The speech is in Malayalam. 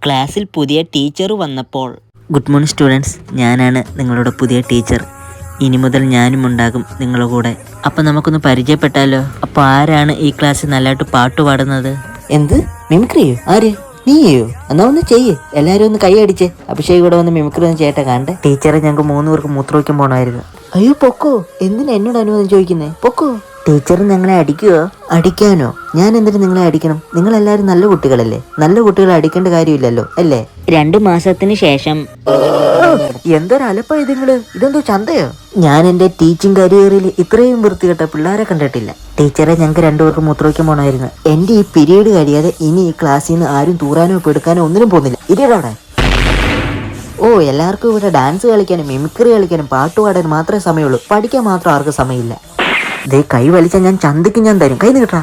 ക്ലാസ്സിൽ പുതിയ ടീച്ചർ വന്നപ്പോൾ ഗുഡ് മോർണിംഗ് സ്റ്റുഡൻസ്, ഞാനാണ് നിങ്ങളുടെ പുതിയ ടീച്ചർ. ഇനി മുതൽ ഞാനും ഉണ്ടാകും നിങ്ങളുടെ കൂടെ. അപ്പം നമുക്കൊന്ന് പരിചയപ്പെട്ടാലോ? അപ്പോൾ ആരാണ് ഈ ക്ലാസ്സിൽ നല്ലതായിട്ട് പാട്ട് പാടുന്നത്? എന്ത് മിമിക്രിയോ? ആര്? നീയോ? എന്നാ ഒന്ന് ചെയ്യ്, എല്ലാരും ഒന്ന് കൈ അടിച്ചേ. അഭിഷേക് കൂടെ വന്ന് മിമിക്രി ഒന്ന് ചേട്ടാ കാണണ്ടേ. ടീച്ചറെ, ഞങ്ങൾക്ക് 3 പേർക്ക് മൂത്രമൊഴിക്കാൻ പോകണമായിരുന്നു. അയ്യോ പൊക്കോ, എന്തിനാ എന്നോട് അനുവാദം ചോദിക്കുന്നേ? പൊക്കോ. ടീച്ചർ ഞങ്ങളെ അടിക്കുവോ? അടിക്കാനോ? ഞാൻ എന്തിനു നിങ്ങളെ അടിക്കണം? നിങ്ങളെല്ലാരും നല്ല കുട്ടികളല്ലേ. നല്ല കുട്ടികളെ അടിക്കേണ്ട കാര്യമില്ലല്ലോ അല്ലേ? 2 മാസത്തിന് ശേഷം. എന്തൊരലപ്പാ ഇതുങ്ങള്? ഇതെന്തോ ചന്തയോ? ഞാൻ എന്റെ ടീച്ചിങ് കരിയറിൽ ഇത്രയും വൃത്തികെട്ട പിള്ളേരെ കണ്ടിട്ടില്ല. ടീച്ചറെ, ഞങ്ങൾക്ക് 2 പേർക്ക് മൂത്രമൊഴിക്കാൻ പോകണമായിരുന്നു. എന്റെ ഈ പീരീഡ് കഴിയാതെ ഇനി ഈ ക്ലാസ്സിൽ നിന്ന് ആരും തൂറാനോ പെടുക്കാനോ ഒന്നിനും പോകുന്നില്ല. ഇരിയടവിടെ. ഓ, എല്ലാവർക്കും ഇവിടെ ഡാൻസ് കളിക്കാനും മിമിക്രി കളിക്കാനും പാട്ട് പാടാനും മാത്രമേ സമയമുള്ളൂ. പഠിക്കാൻ മാത്രം ആർക്കും സമയമില്ല. കൈ വലിച്ചാൽ ഞാൻ ചന്തയ്ക്ക് ഞാൻ തരും. കൈ നീട്ടാ.